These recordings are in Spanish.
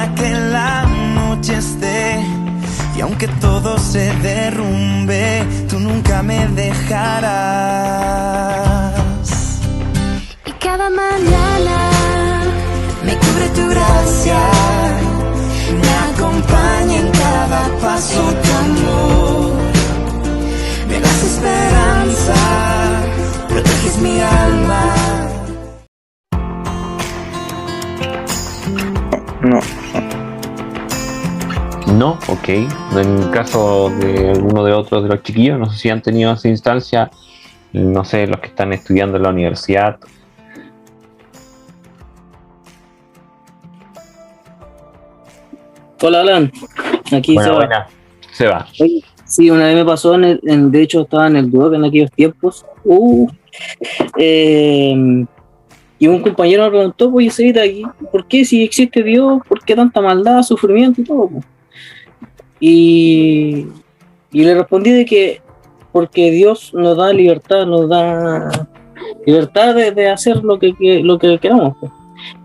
a que la noche esté. Y aunque todo se derrumbe, tú nunca me dejarás. Y cada mañana me cubre tu gracia, me acompaña en cada paso tu amor. Me das esperanza, proteges mi alma. No, ok. En el caso de alguno de otros de los chiquillos, no sé si han tenido esa instancia, no sé, los que están estudiando en la universidad. Hola Alan, aquí Buena, Seba. Oye, sí, una vez me pasó, de hecho estaba en el Duoc en aquellos tiempos, y un compañero me preguntó, oye, Sebita, ¿por qué si existe Dios, por qué tanta maldad, sufrimiento y todo? Y le respondí de que porque Dios nos da libertad de hacer lo que queramos, pues.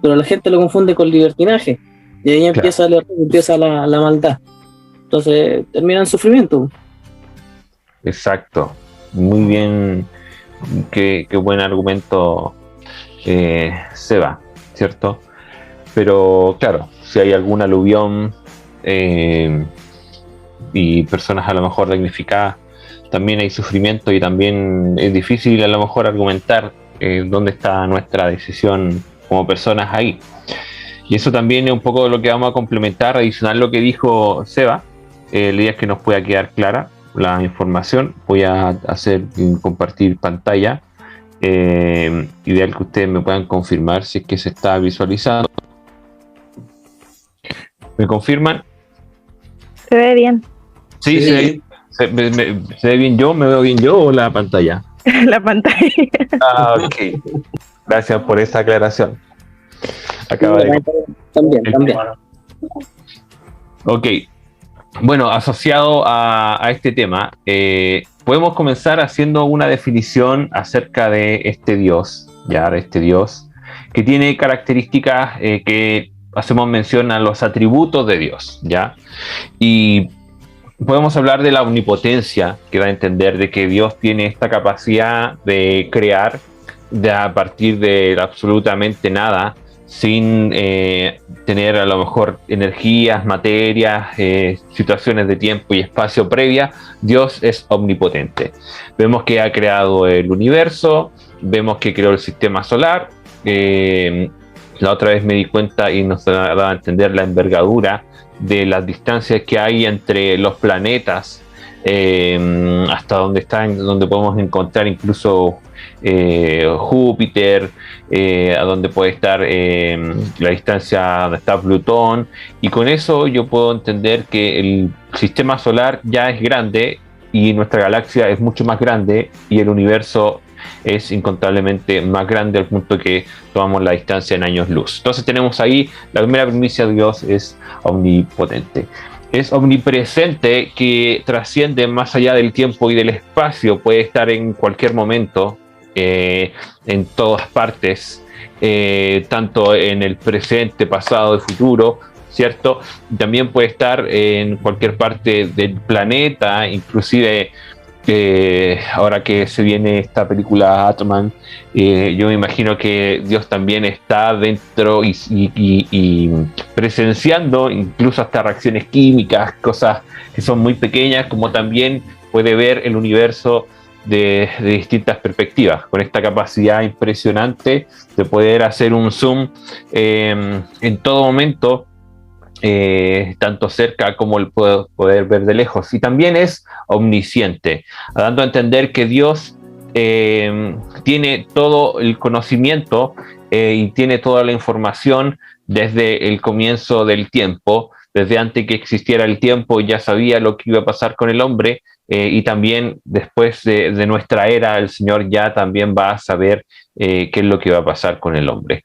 Pero la gente lo confunde con libertinaje. Y ahí empieza la maldad. Entonces termina en sufrimiento. Exacto. Muy bien. Qué buen argumento, Seba, ¿cierto? Pero claro, si hay algún aluvión y personas a lo mejor damnificadas, también hay sufrimiento y también es difícil a lo mejor argumentar dónde está nuestra decisión como personas ahí. Y eso también es un poco lo que vamos a complementar, adicional lo que dijo Seba. La idea es que nos pueda quedar clara la información. Voy a compartir pantalla. Ideal que ustedes me puedan confirmar si es que se está visualizando. ¿Me confirman? Se ve bien. Sí, sí. ¿Se ve bien yo? ¿Me veo bien yo o la pantalla? La pantalla. Ok. Gracias por esa aclaración. Acaba de... También. Ok. Bueno, asociado a este tema, podemos comenzar haciendo una definición acerca de este Dios, que tiene características que hacemos mención a los atributos de Dios, ¿ya? Y podemos hablar de la omnipotencia, que da a entender de que Dios tiene esta capacidad de crear a partir de absolutamente nada, sin tener a lo mejor energías, materias, situaciones de tiempo y espacio previa. Dios es omnipotente. Vemos que ha creado el universo, vemos que creó el sistema solar. La otra vez me di cuenta y nos daba a entender la envergadura de las distancias que hay entre los planetas, hasta donde podemos encontrar incluso Júpiter, a donde puede estar la distancia donde está Plutón, y con eso yo puedo entender que el sistema solar ya es grande y nuestra galaxia es mucho más grande y el universo es incontablemente más grande al punto que tomamos la distancia en años luz. Entonces tenemos ahí la primera primicia: Dios es omnipotente. Es omnipresente, que trasciende más allá del tiempo y del espacio, puede estar en cualquier momento, en todas partes, tanto en el presente, pasado y futuro, ¿cierto? También puede estar en cualquier parte del planeta, inclusive ahora que se viene esta película Ant-Man, yo me imagino que Dios también está dentro y presenciando incluso hasta reacciones químicas, cosas que son muy pequeñas, como también puede ver el universo de distintas perspectivas, con esta capacidad impresionante de poder hacer un zoom en todo momento, tanto cerca como el poder ver de lejos. Y también es omnisciente, dando a entender que Dios tiene todo el conocimiento y tiene toda la información desde el comienzo del tiempo. Desde antes que existiera el tiempo ya sabía lo que iba a pasar con el hombre, y también después de nuestra era el Señor ya también va a saber qué es lo que va a pasar con el hombre.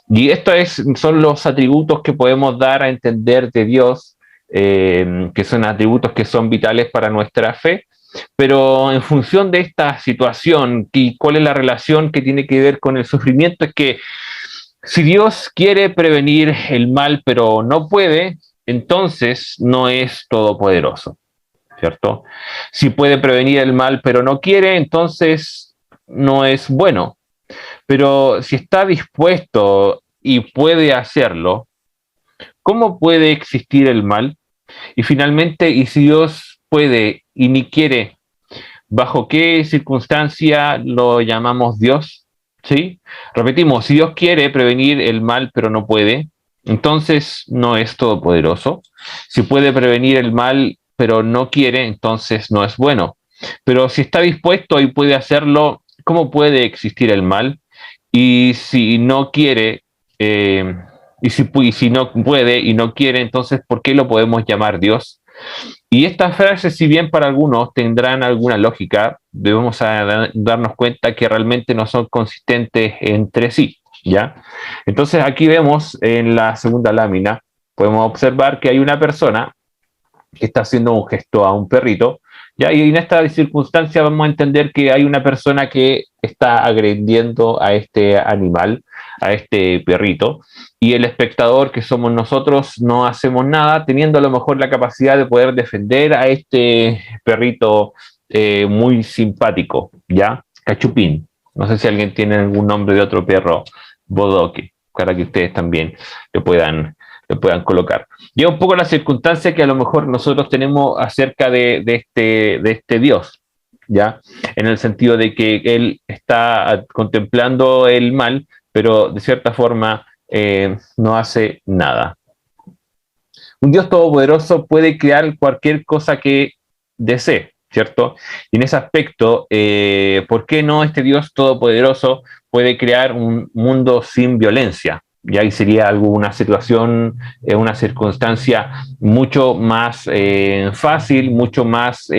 Y estos son los atributos que podemos dar a entender de Dios, que son atributos que son vitales para nuestra fe. Pero en función de esta situación, ¿y cuál es la relación que tiene que ver con el sufrimiento? Es que Si Dios quiere prevenir el mal pero no puede, entonces no es todopoderoso, ¿cierto? Si puede prevenir el mal pero no quiere, entonces no es bueno. Pero si está dispuesto y puede hacerlo, ¿cómo puede existir el mal? Y finalmente, ¿y si Dios puede y ni quiere, bajo qué circunstancia lo llamamos Dios? ¿Sí? Repetimos, si Dios quiere prevenir el mal pero no puede, entonces no es todopoderoso. Si puede prevenir el mal pero no quiere, entonces no es bueno. Pero si está dispuesto y puede hacerlo, ¿cómo puede existir el mal? Y si no quiere, y si no puede y no quiere, entonces ¿por qué lo podemos llamar Dios? Y estas frases, si bien para algunos tendrán alguna lógica, debemos darnos cuenta que realmente no son consistentes entre sí, ¿ya? Entonces aquí vemos en la segunda lámina, podemos observar que hay una persona que está haciendo un gesto a un perrito, ¿ya? Y en esta circunstancia vamos a entender que hay una persona que está agrediendo a este animal, a este perrito, y el espectador, que somos nosotros, no hacemos nada, teniendo a lo mejor la capacidad de poder defender a este perrito muy simpático, ¿ya? Cachupín. No sé si alguien tiene algún nombre de otro perro, bodoque, para que ustedes también le puedan colocar. Y un poco la circunstancia que a lo mejor nosotros tenemos acerca de este Dios, ¿ya? En el sentido de que Él está contemplando el mal, pero de cierta forma no hace nada. Un Dios todopoderoso puede crear cualquier cosa que desee, ¿cierto? Y en ese aspecto, ¿por qué no este Dios todopoderoso puede crear un mundo sin violencia? Y ahí sería una situación, una circunstancia mucho más fácil, mucho más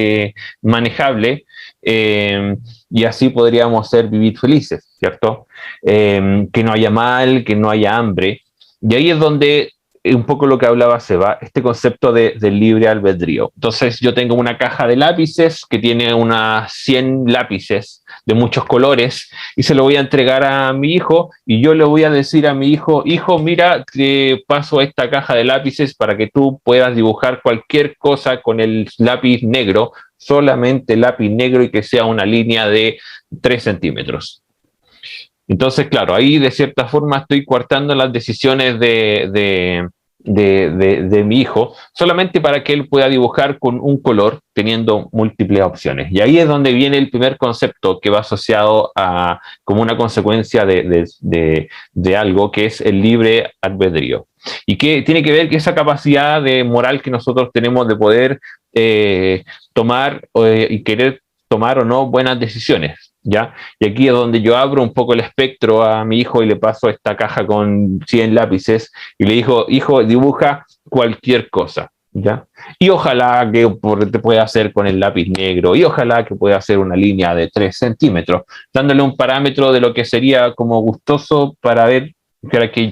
manejable, y así podríamos vivir felices, ¿cierto? Que no haya mal, que no haya hambre. Y ahí es donde un poco lo que hablaba Seba, este concepto del libre albedrío. Entonces yo tengo una caja de lápices que tiene unas 100 lápices de muchos colores y se lo voy a entregar a mi hijo y yo le voy a decir a mi hijo, hijo, mira, te paso esta caja de lápices para que tú puedas dibujar cualquier cosa con el lápiz negro, solamente lápiz negro y que sea una línea de 3 centímetros. Entonces, claro, ahí de cierta forma estoy coartando las decisiones de mi hijo, solamente para que él pueda dibujar con un color, teniendo múltiples opciones. Y ahí es donde viene el primer concepto que va asociado a como una consecuencia de algo que es el libre albedrío. Y que tiene que ver con esa capacidad de moral que nosotros tenemos de poder tomar y querer tomar o no buenas decisiones. ¿Ya? Y aquí es donde yo abro un poco el espectro a mi hijo y le paso esta caja con 100 lápices y le digo, hijo, dibuja cualquier cosa, ¿ya? Y ojalá que te pueda hacer con el lápiz negro y ojalá que pueda hacer una línea de 3 centímetros, dándole un parámetro de lo que sería como gustoso para ver,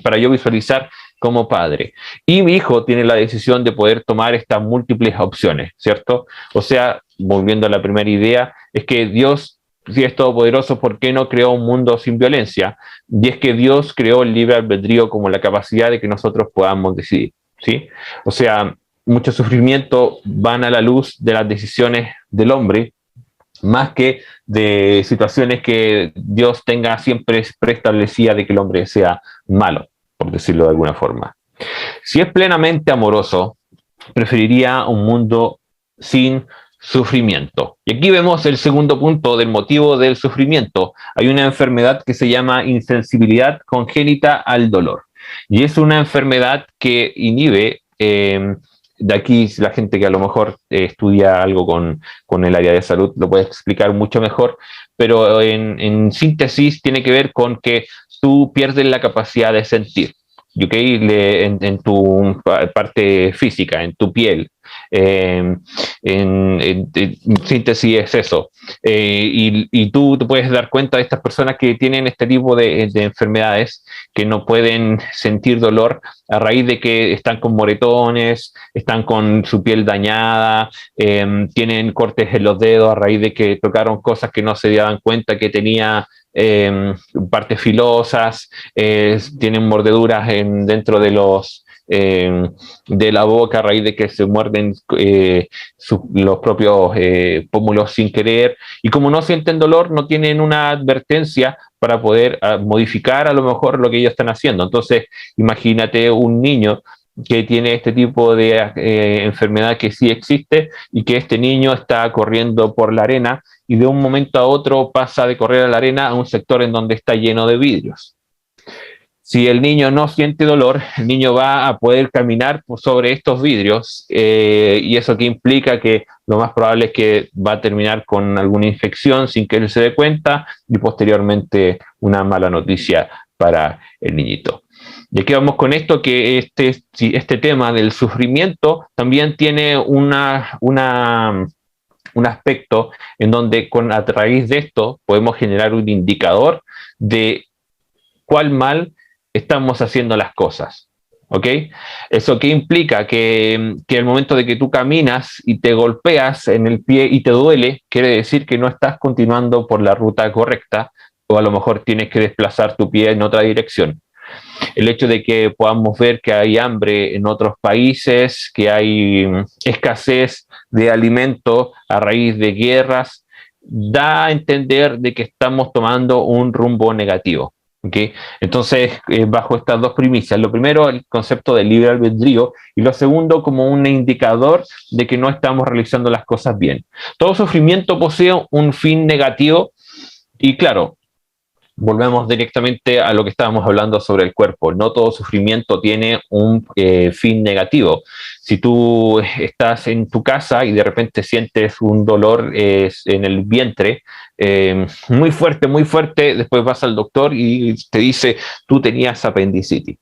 para yo visualizar como padre. Y mi hijo tiene la decisión de poder tomar estas múltiples opciones, ¿cierto? O sea, volviendo a la primera idea, es que Dios, si es todopoderoso, ¿por qué no creó un mundo sin violencia? Y es que Dios creó el libre albedrío como la capacidad de que nosotros podamos decidir, ¿sí? O sea, mucho sufrimiento van a la luz de las decisiones del hombre, más que de situaciones que Dios tenga siempre preestablecida de que el hombre sea malo, por decirlo de alguna forma. Si es plenamente amoroso, preferiría un mundo sin sufrimiento. Y aquí vemos el segundo punto del motivo del sufrimiento. Hay una enfermedad que se llama insensibilidad congénita al dolor. Y es una enfermedad que inhibe, de aquí la gente que a lo mejor estudia algo con el área de salud lo puede explicar mucho mejor, pero en síntesis tiene que ver con que tú pierdes la capacidad de sentir. ¿Okay? En tu parte física, en tu piel, En síntesis es eso. Y tú te puedes dar cuenta de estas personas que tienen este tipo de enfermedades, que no pueden sentir dolor a raíz de que están con moretones, están con su piel dañada, tienen cortes en los dedos a raíz de que tocaron cosas que no se daban cuenta que tenía partes filosas, tienen mordeduras dentro de de la boca a raíz de que se muerden los propios pómulos sin querer, y como no sienten dolor, no tienen una advertencia para poder modificar a lo mejor lo que ellos están haciendo. Entonces, imagínate un niño que tiene este tipo de enfermedad que sí existe, y que este niño está corriendo por la arena y de un momento a otro pasa de correr a la arena a un sector en donde está lleno de vidrios. Si el niño no siente dolor, el niño va a poder caminar sobre estos vidrios, y eso que implica que lo más probable es que va a terminar con alguna infección sin que él se dé cuenta, y posteriormente una mala noticia para el niñito. Y aquí vamos con esto, que este tema del sufrimiento también tiene un aspecto en donde a raíz de esto podemos generar un indicador de cuál mal estamos haciendo las cosas, ¿ok? ¿Eso qué implica? Que el momento de que tú caminas y te golpeas en el pie y te duele, quiere decir que no estás continuando por la ruta correcta, o a lo mejor tienes que desplazar tu pie en otra dirección. El hecho de que podamos ver que hay hambre en otros países, que hay escasez de alimentos a raíz de guerras, da a entender de que estamos tomando un rumbo negativo. ¿Okay? Entonces, bajo estas dos premisas, lo primero, el concepto de libre albedrío, y lo segundo, como un indicador de que no estamos realizando las cosas bien. Todo sufrimiento posee un fin negativo, y claro, volvemos directamente a lo que estábamos hablando sobre el cuerpo. No todo sufrimiento tiene un fin negativo. Si tú estás en tu casa y de repente sientes un dolor en el vientre muy fuerte, después vas al doctor y te dice, tú tenías apendicitis.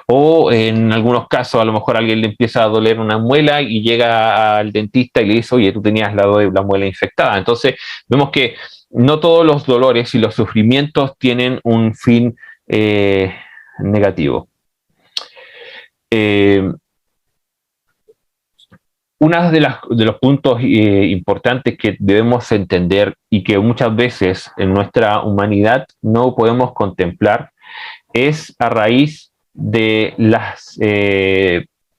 O en algunos casos a lo mejor a alguien le empieza a doler una muela y llega al dentista y le dice, oye, tú tenías la muela infectada. Entonces vemos que no todos los dolores y los sufrimientos tienen un fin negativo. Uno de los puntos importantes que debemos entender, y que muchas veces en nuestra humanidad no podemos contemplar, es a raíz de las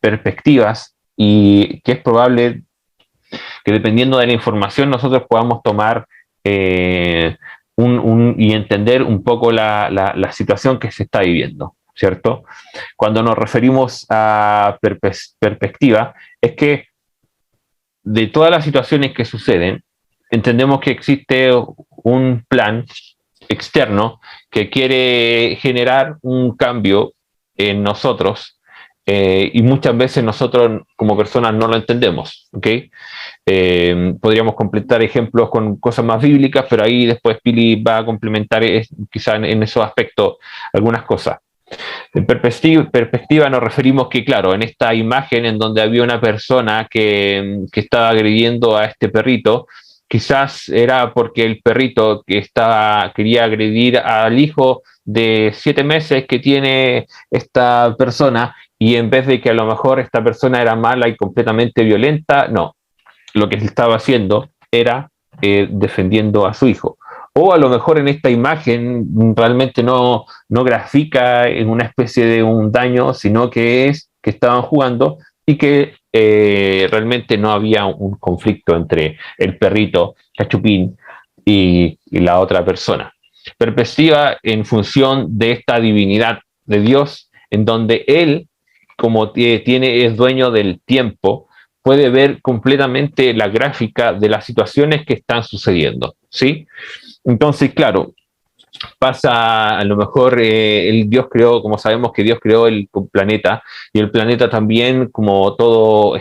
perspectivas, y que es probable que dependiendo de la información nosotros podamos tomar y entender un poco la situación que se está viviendo, ¿cierto? Cuando nos referimos a perspectiva, es que de todas las situaciones que suceden, entendemos que existe un plan externo que quiere generar un cambio en nosotros, y muchas veces nosotros como personas no lo entendemos, ¿ok? Podríamos completar ejemplos con cosas más bíblicas, pero ahí después Pili va a complementar quizá en esos aspectos algunas cosas. En perspectiva nos referimos que, claro, en esta imagen en donde había una persona que estaba agrediendo a este perrito, quizás era porque el perrito quería agredir al hijo de 7 meses que tiene esta persona, y en vez de que a lo mejor esta persona era mala y completamente violenta, no, lo que estaba haciendo era defendiendo a su hijo. O a lo mejor en esta imagen realmente no grafica en una especie de un daño, sino que es que estaban jugando y que realmente no había un conflicto entre el perrito Cachupín y la otra persona. Perspectiva en función de esta divinidad de Dios, en donde Él, como es dueño del tiempo, puede ver completamente la gráfica de las situaciones que están sucediendo, ¿sí? Entonces, claro, pasa a lo mejor Dios creó, como sabemos que Dios creó el planeta, y el planeta también, como todo,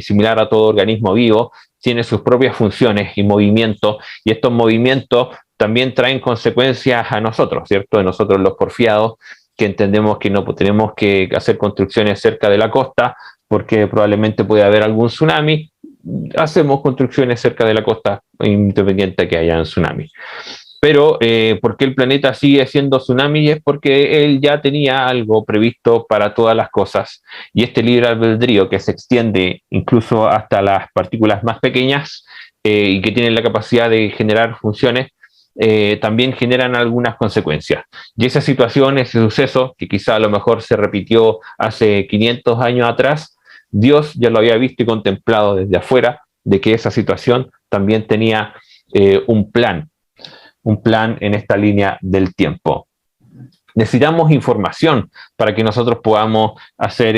similar a todo organismo vivo, tiene sus propias funciones y movimientos, y estos movimientos también traen consecuencias a nosotros, ¿cierto? De nosotros los porfiados, que entendemos que no tenemos que hacer construcciones cerca de la costa, porque probablemente puede haber algún tsunami, hacemos construcciones cerca de la costa independiente que haya un tsunami. Pero ¿por qué el planeta sigue siendo tsunami? Es porque él ya tenía algo previsto para todas las cosas. Y este libre albedrío que se extiende incluso hasta las partículas más pequeñas y que tienen la capacidad de generar funciones, también generan algunas consecuencias. Y esa situación, ese suceso, que quizá a lo mejor se repitió hace 500 años atrás, Dios ya lo había visto y contemplado desde afuera, de que esa situación también tenía un plan en esta línea del tiempo. Necesitamos información para que nosotros podamos hacer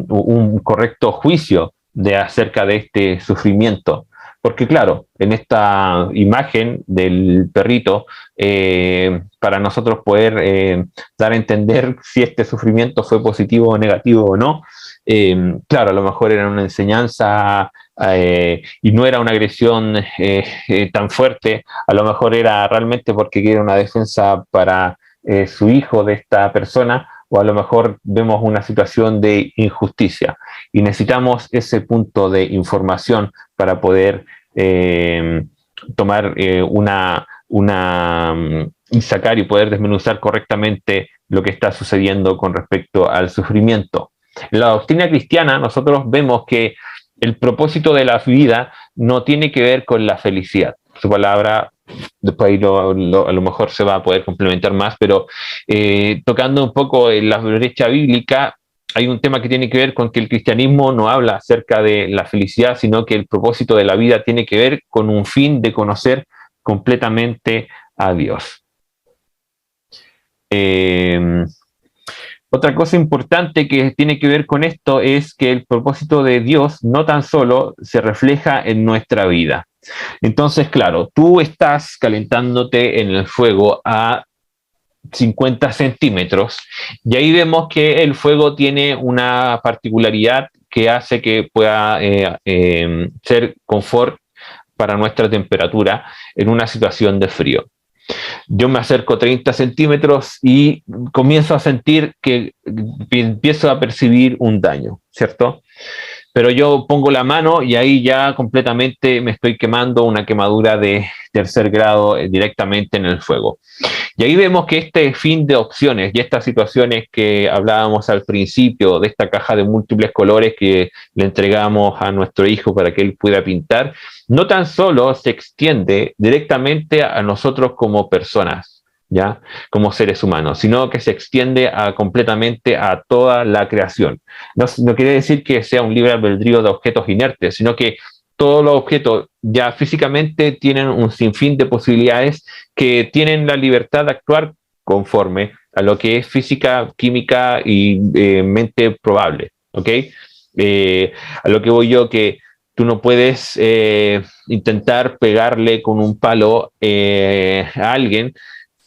un correcto juicio acerca de este sufrimiento. Porque claro, en esta imagen del perrito, para nosotros poder dar a entender si este sufrimiento fue positivo o negativo o no, claro, a lo mejor era una enseñanza y no era una agresión tan fuerte, a lo mejor era realmente porque era una defensa para su hijo de esta persona, o a lo mejor vemos una situación de injusticia y necesitamos ese punto de información para poder tomar y sacar y poder desmenuzar correctamente lo que está sucediendo con respecto al sufrimiento. En la doctrina cristiana nosotros vemos que el propósito de la vida no tiene que ver con la felicidad. Su palabra, después ahí a lo mejor se va a poder complementar más, pero tocando un poco en la brecha bíblica, hay un tema que tiene que ver con que el cristianismo no habla acerca de la felicidad, sino que el propósito de la vida tiene que ver con un fin de conocer completamente a Dios. Otra cosa importante que tiene que ver con esto es que el propósito de Dios no tan solo se refleja en nuestra vida. Entonces, claro, tú estás calentándote en el fuego a 50 centímetros y ahí vemos que el fuego tiene una particularidad que hace que pueda ser confort para nuestra temperatura en una situación de frío. Yo me acerco 30 centímetros y comienzo a sentir que empiezo a percibir un daño, ¿cierto? Pero yo pongo la mano y ahí ya completamente me estoy quemando, una quemadura de tercer grado directamente en el fuego. Y ahí vemos que este fin de opciones y estas situaciones que hablábamos al principio de esta caja de múltiples colores que le entregamos a nuestro hijo para que él pueda pintar, no tan solo se extiende directamente a nosotros como personas, ¿ya? Como seres humanos, sino que se extiende completamente a toda la creación. No quiere decir que sea un libre albedrío de objetos inertes, sino que todos los objetos ya físicamente tienen un sinfín de posibilidades que tienen la libertad de actuar conforme a lo que es física, química y mente probable, ¿ok? A lo que voy yo, que tú no puedes intentar pegarle con un palo a alguien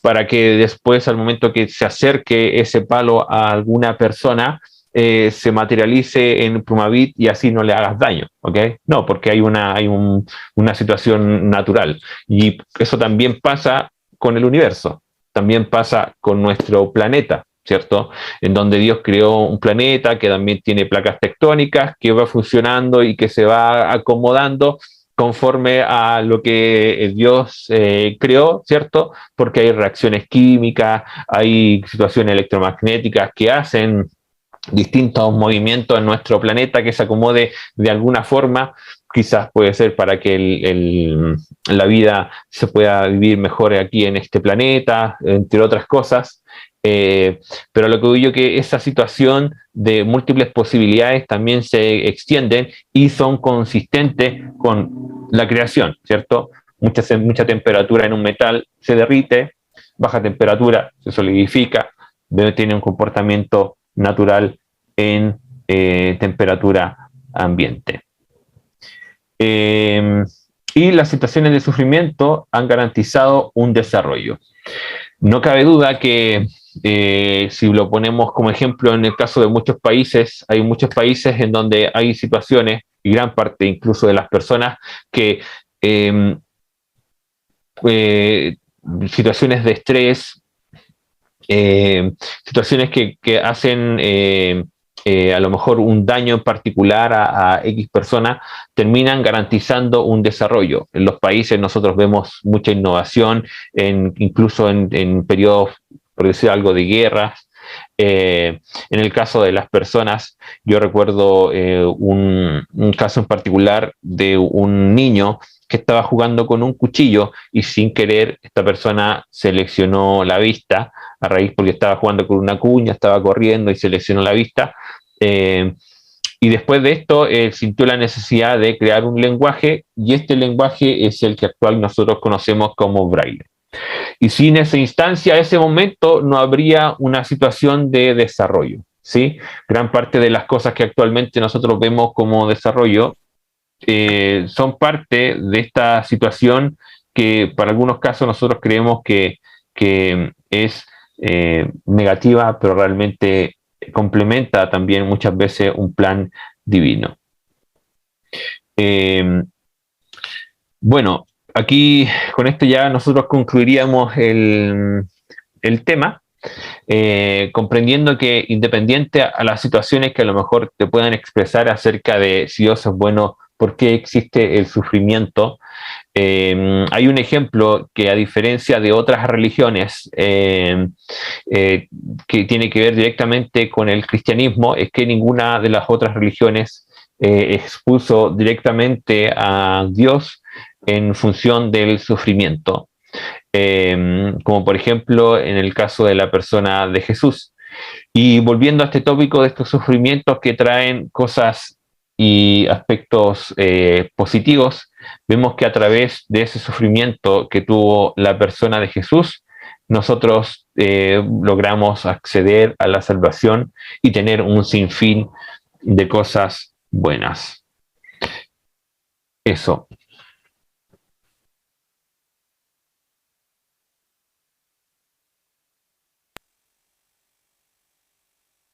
para que después, al momento que se acerque ese palo a alguna persona, se materialice en Plumavit y así no le hagas daño, ¿ok? No, porque hay una situación natural. Y eso también pasa con el universo, también pasa con nuestro planeta, ¿cierto? En donde Dios creó un planeta que también tiene placas tectónicas, que va funcionando y que se va acomodando conforme a lo que Dios creó, ¿cierto? Porque hay reacciones químicas, hay situaciones electromagnéticas que hacen distintos movimientos en nuestro planeta que se acomode de alguna forma, quizás puede ser para que la vida se pueda vivir mejor aquí en este planeta, entre otras cosas, pero lo que digo que esa situación de múltiples posibilidades también se extienden y son consistentes con la creación, ¿cierto? Mucha temperatura en un metal se derrite, baja temperatura se solidifica, tiene un comportamiento natural en temperatura ambiente. Y las situaciones de sufrimiento han garantizado un desarrollo. No cabe duda que si lo ponemos como ejemplo en el caso de muchos países, hay muchos países en donde hay situaciones, y gran parte incluso de las personas, que situaciones de estrés, situaciones que hacen a lo mejor un daño en particular a X persona, terminan garantizando un desarrollo. En los países nosotros vemos mucha innovación, incluso en periodos, por decir algo, de guerras. En el caso de las personas, yo recuerdo un caso en particular de un niño que estaba jugando con un cuchillo y sin querer esta persona se lesionó la vista a raíz porque estaba jugando con una cuña, estaba corriendo y se lesionó la vista. Y después de esto sintió la necesidad de crear un lenguaje, y este lenguaje es el que actual nosotros conocemos como braille. Y sin esa instancia, ese momento, no habría una situación de desarrollo, ¿sí? Gran parte de las cosas que actualmente nosotros vemos como desarrollo son parte de esta situación que para algunos casos nosotros creemos que es negativa, pero realmente complementa también muchas veces un plan divino. Bueno, aquí con esto ya nosotros concluiríamos el tema, comprendiendo que independiente a las situaciones que a lo mejor te puedan expresar acerca de si Dios es bueno, por qué existe el sufrimiento, hay un ejemplo que, a diferencia de otras religiones que tiene que ver directamente con el cristianismo, es que ninguna de las otras religiones expuso directamente a Dios en función del sufrimiento, como por ejemplo en el caso de la persona de Jesús. Y volviendo a este tópico de estos sufrimientos que traen cosas y aspectos positivos, vemos que a través de ese sufrimiento que tuvo la persona de Jesús, nosotros logramos acceder a la salvación y tener un sinfín de cosas buenas. Eso.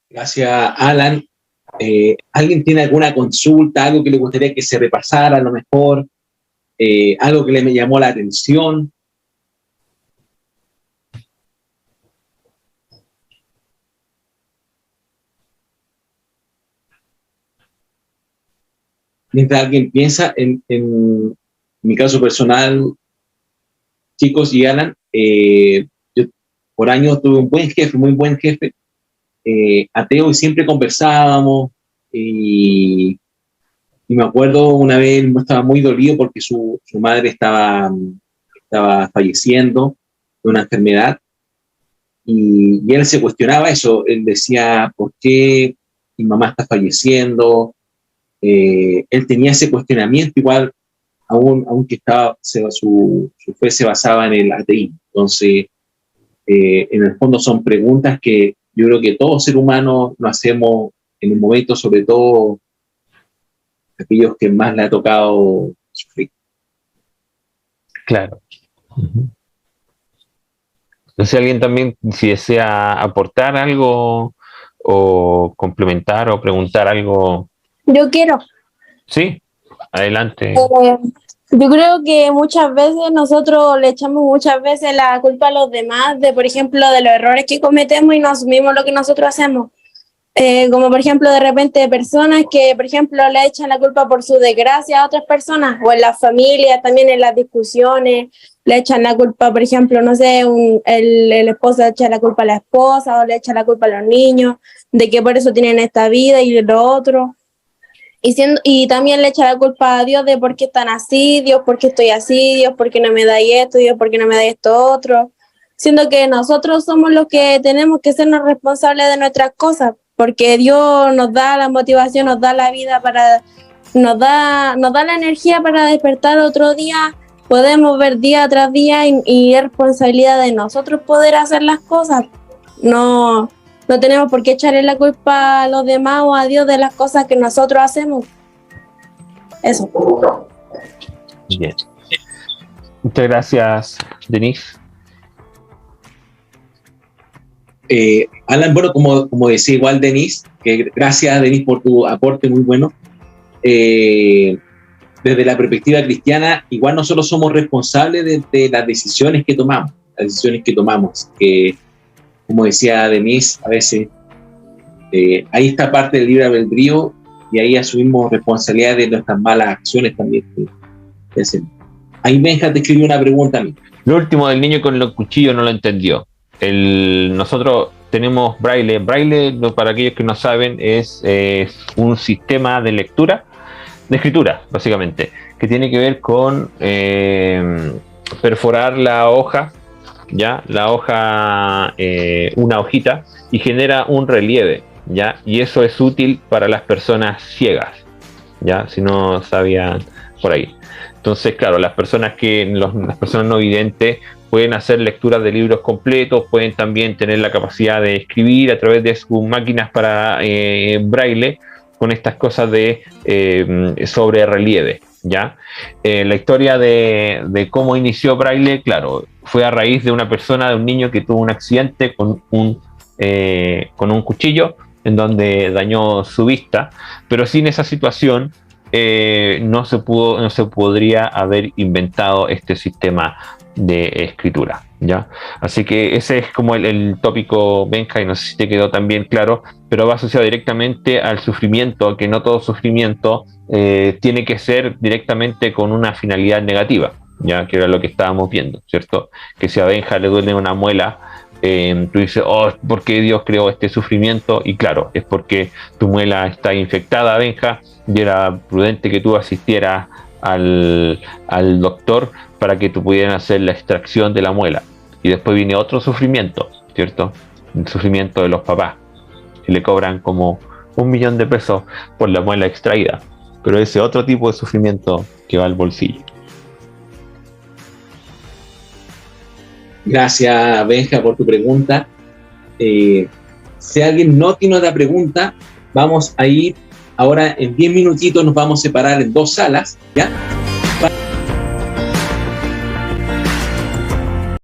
Gracias, Alan. ¿Alguien tiene alguna consulta, algo que le gustaría que se repasara a lo mejor? Algo que le llamó la atención. Mientras alguien piensa, en mi caso personal, chicos y Alan, yo por años tuve un buen jefe, muy buen jefe, ateo, y siempre conversábamos, y me acuerdo una vez estaba muy dolido porque su madre estaba falleciendo de una enfermedad, y él se cuestionaba eso. Él decía, ¿por qué mi mamá está falleciendo? Él tenía ese cuestionamiento, igual, aunque su fe se basaba en el ateísmo. Entonces, en el fondo son preguntas que yo creo que todo ser humano nos hacemos en un momento, sobre todo aquellos que más le ha tocado sufrir. Claro. No sé, alguien también, si desea aportar algo o complementar o preguntar algo. Yo quiero. Sí, adelante. Yo creo que muchas veces nosotros le echamos muchas veces la culpa a los demás de, por ejemplo, de los errores que cometemos y no asumimos lo que nosotros hacemos. Como por ejemplo, de repente personas que, por ejemplo, le echan la culpa por su desgracia a otras personas, o en las familias, también en las discusiones, le echan la culpa, por ejemplo, no sé, el esposo le echa la culpa a la esposa, o le echa la culpa a los niños, de que por eso tienen esta vida y lo otro. Y también le echa la culpa a Dios de por qué están así, Dios por qué estoy así, Dios por qué no me da esto, Dios por qué no me da esto otro, siendo que nosotros somos los que tenemos que sernos responsables de nuestras cosas, porque Dios nos da la motivación, nos da la vida, nos da la energía para despertar otro día. Podemos ver día tras día y es responsabilidad de nosotros poder hacer las cosas. No tenemos por qué echarle la culpa a los demás o a Dios de las cosas que nosotros hacemos. Eso. Bien. Muchas gracias, Denise. Alan, bueno, como decía igual Denise, que gracias, Denise, por tu aporte muy bueno. Desde la perspectiva cristiana, igual nosotros somos responsables de las decisiones que tomamos, que, como decía Denise, a veces Ahí está parte del libre albedrío y ahí asumimos responsabilidad de nuestras malas acciones también que hacemos. Ahí Benja te escribió una pregunta a mí. Lo último del niño con los cuchillos no lo entendió. Nosotros tenemos Braille. Braille, para aquellos que no saben, es un sistema de lectura, de escritura, básicamente, que tiene que ver con perforar la hoja, ¿ya? La hoja, una hojita, y genera un relieve, ¿ya? Y eso es útil para las personas ciegas, ¿ya? Si no sabían por ahí. Entonces, claro, las personas no videntes pueden hacer lecturas de libros completos, pueden también tener la capacidad de escribir a través de sus máquinas para Braille con estas cosas de sobre relieve, ¿ya? La historia de cómo inició Braille, claro, fue a raíz de un niño que tuvo un accidente con un cuchillo en donde dañó su vista, pero sin esa situación no se podría haber inventado este sistema de escritura, ¿ya? Así que ese es como el tópico, Benja, y no sé si te quedó también claro, pero va asociado directamente al sufrimiento, que no todo sufrimiento tiene que ser directamente con una finalidad negativa, ya que era lo que estábamos viendo, ¿cierto? Que si a Benja le duele una muela, tú dices, oh, ¿por qué Dios creó este sufrimiento? Y claro, es porque tu muela está infectada, Benja, y era prudente que tú asistieras al doctor para que tú pudieran hacer la extracción de la muela. Y después viene otro sufrimiento, ¿cierto? El sufrimiento de los papás, que le cobran como 1 millón de pesos por la muela extraída. Pero ese otro tipo de sufrimiento que va al bolsillo. Gracias, Benja, por tu pregunta. Si alguien no tiene otra pregunta, vamos a ir ahora en 10 minutitos, nos vamos a separar en 2 salas, ¿ya?